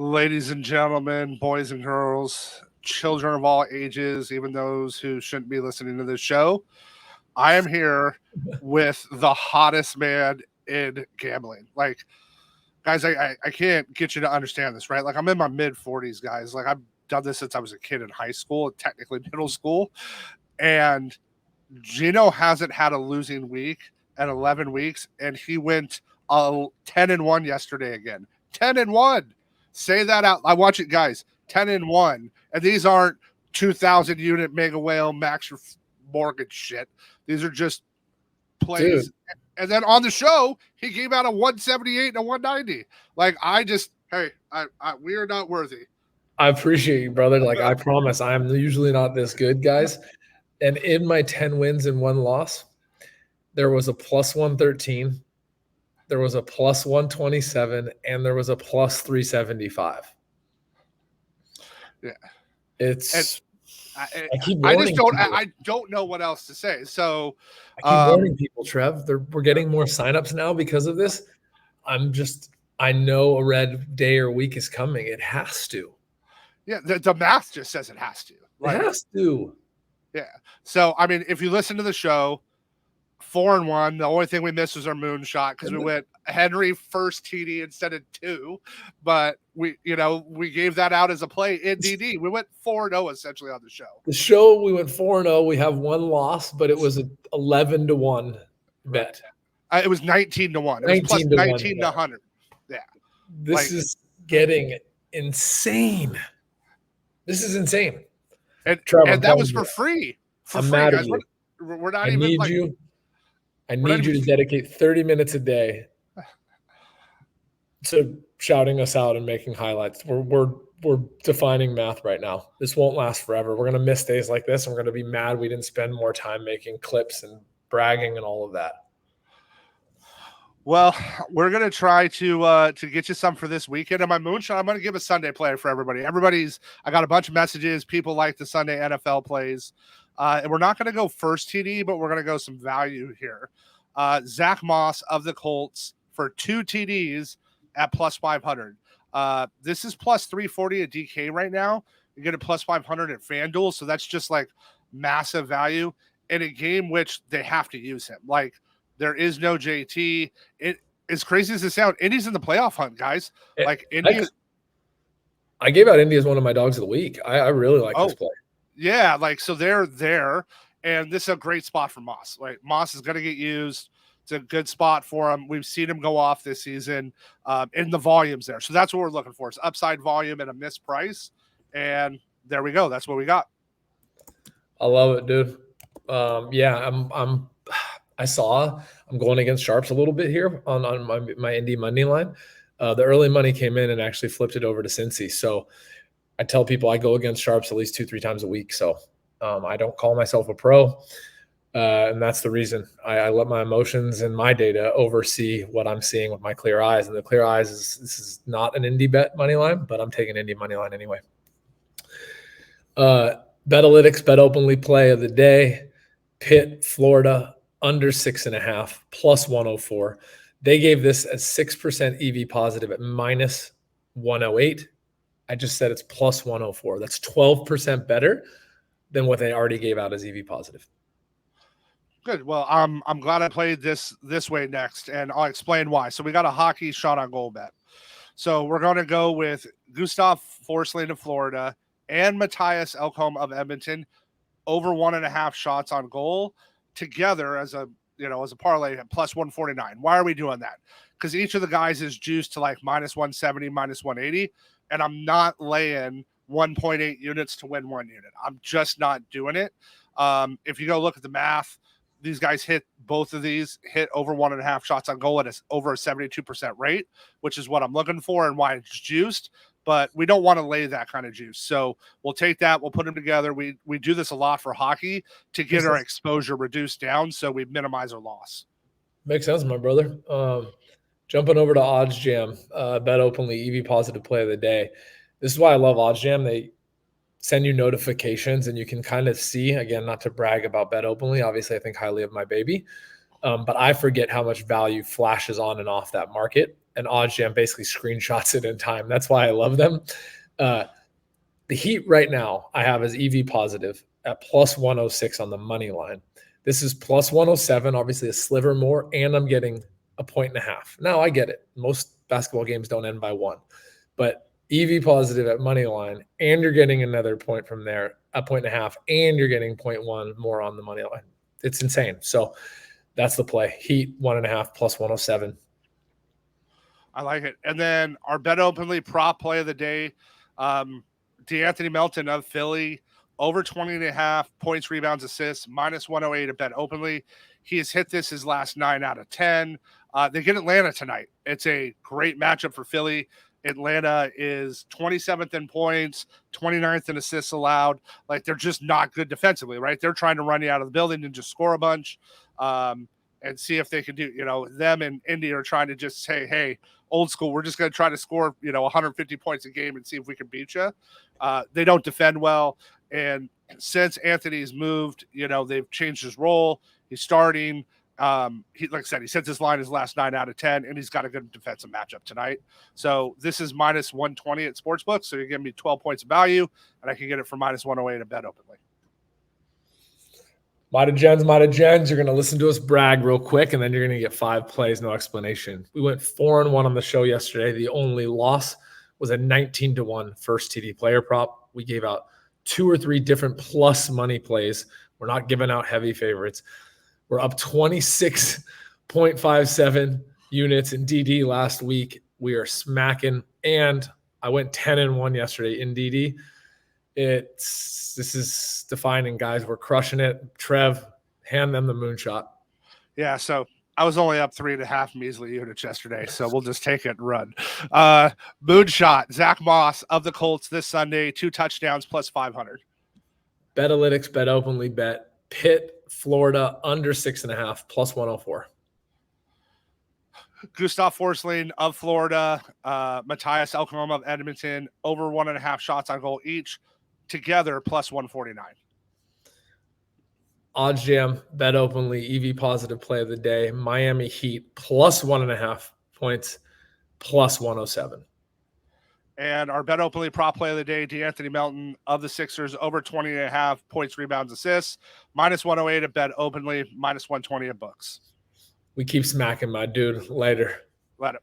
Ladies and gentlemen, boys and girls, children of all ages, even those who shouldn't be listening to this show, I am here with the hottest man in gambling. Like, guys, I can't get you to understand this, right? Like, I'm in my mid 40s, guys. Like, I've done this since I was a kid in high school, technically middle school. And Gino hasn't had a losing week at 11 weeks, and he went 10-1 yesterday again. 10-1. Say that out. I watch it, guys. 10-1, and these aren't 2,000 unit mega whale max mortgage shit. These are just plays. Dude. And then on the show, he gave out a 178 and a 190. Like, we are not worthy. I appreciate you, brother. Like, I promise I'm usually not this good, guys. And in my 10 wins and 1 loss, there was a plus 113, there was a plus 127, and there was a plus 375. Yeah. I don't know what else to say. So I keep warning people, Trev. We're getting more signups now because of this. I know a red day or week is coming. It has to. Yeah, the math just says it has to. Right? It has to. Yeah. So, I mean, if you listen to the show, 4-1, the only thing we missed was our moonshot because we went Henry first TD instead of 2. But we gave that out as a play in DD. We went 4-0 essentially on the show. The show, we went 4-0. We have 1 loss, but it was an 11-1 bet. It was 19-1. It was plus 19 to 100. Yeah. This is getting insane. This is insane. And that was for free. I'm mad at you. We're not even like you. I need you to dedicate 30 minutes a day to shouting us out and making highlights. We're defining math right now. This won't last forever. We're going to miss days like this, and we're going to be mad we didn't spend more time making clips and bragging and all of that. Well, we're going to try to get you some for this weekend. And my moonshot, I'm going to give a Sunday play for everybody. I got a bunch of messages. People like the Sunday NFL plays. And we're not going to go first TD, but we're going to go some value here. Zach Moss of the Colts for 2 TDs at plus 500. This is plus 340 at DK right now. You get a plus 500 at FanDuel. So that's just like massive value in a game which they have to use him. Like, there is no JT. It as crazy as it sounds, Indy's in the playoff hunt, guys. Like, Indy. I gave out Indy as one of my dogs of the week. I really like this play. Yeah, like, so they're there, and this is a great spot for Moss. Like, Moss is going to get used. It's a good spot for him. We've seen him go off this season, and the volume's there. So that's what we're looking for. It's upside volume at a missed price, and there we go. That's what we got. I love it, dude. I'm going against sharps a little bit here on my Indy money line. The early money came in and actually flipped it over to Cincy. So I tell people I go against sharps at least 2-3 times a week. So I don't call myself a pro. And that's the reason I let my emotions and my data oversee what I'm seeing with my clear eyes. And the clear eyes this is not an Indy bet money line, but I'm taking Indy money line anyway. BetAlytics, BetOpenly play of the day. Pitt, Florida, under 6.5, plus 104. They gave this a 6% EV positive at minus 108. I just said it's plus 104. That's 12% better than what they already gave out as EV positive. Good. Well, I'm glad I played this way next, and I'll explain why. So we got a hockey shot on goal bet. So we're going to go with Gustav Forsling of Florida and Mattias Ekholm of Edmonton over 1.5 shots on goal together as a parlay at plus 149. Why are we doing that? Because each of the guys is juiced to like minus 170, minus 180, and I'm not laying 1.8 units to win 1 unit. I'm just not doing it. If you go look at the math, these guys both of these hit over 1.5 shots on goal at over a 72% rate, which is what I'm looking for and why it's juiced. But we don't want to lay that kind of juice. So we'll take that. We'll put them together. We do this a lot for hockey to get our exposure reduced down so we minimize our loss. Makes sense, my brother. Jumping over to OddsJam, BetOpenly EV positive play of the day. This is why I love OddsJam. They send you notifications and you can kind of see, again, not to brag about BetOpenly. Obviously, I think highly of my baby. But I forget how much value flashes on and off that market, and OddsJam basically screenshots it in time. That's why I love them. The Heat right now I have as EV positive at plus 106 on the money line. This is plus 107, obviously a sliver more, and I'm getting a 1.5. Now I get it. Most basketball games don't end by 1, but EV positive at money line, and you're getting another point from there, a 1.5, and you're getting 0.1 more on the money line. It's insane. So that's the play. Heat 1.5 plus 107. I like it. And then our bet openly prop play of the day, D'Anthony Melton of Philly, over 20.5 points, rebounds, assists, minus 108 at bet openly. He has hit this his last 9 out of 10. They get Atlanta tonight. It's a great matchup for Philly. Atlanta is 27th in points, 29th in assists allowed. Like, they're just not good defensively, right? They're trying to run you out of the building and just score a bunch and see if they can do, them and Indy are trying to just say, hey, old school, we're just going to try to score, 150 points a game and see if we can beat you. They don't defend well. And since Anthony's moved, they've changed his role. He's starting. He, like I said, he sets his line his last 9 out of 10, and he's got a good defensive matchup tonight. So this is minus 120 at Sportsbook. So you're giving me 12 points of value, and I can get it for minus 108 at bet openly. Mighty Gens. You're going to listen to us brag real quick, and then you're going to get 5 plays, no explanation. We went 4-1 on the show yesterday. The only loss was a 19-1 first TD player prop. We gave out 2 or 3 different plus money plays. We're not giving out heavy favorites. We're up 26.57 units in DD last week. We are smacking, and I went 10-1 yesterday in DD. This is defining, guys. We're crushing it. Trev, hand them the moonshot. Yeah, so I was only up 3.5 measly units yesterday, so we'll just take it and run. Moonshot, Zach Moss of the Colts this Sunday, 2 touchdowns plus 500. BetAlytics, bet openly, bet Pitt, Florida, under 6.5 plus 104. Gustav Forsling of Florida, Mattias Ekholm of Edmonton, over 1.5 shots on goal each, together plus 149. OddsJam, bet openly, EV positive play of the day, Miami Heat plus 1.5 points, plus 107. And our bet openly prop play of the day, D'Anthony Melton of the Sixers, over 20.5 points, rebounds, assists, minus 108 at bet openly, minus 120 at books. We keep smacking, my dude. Later. Let it.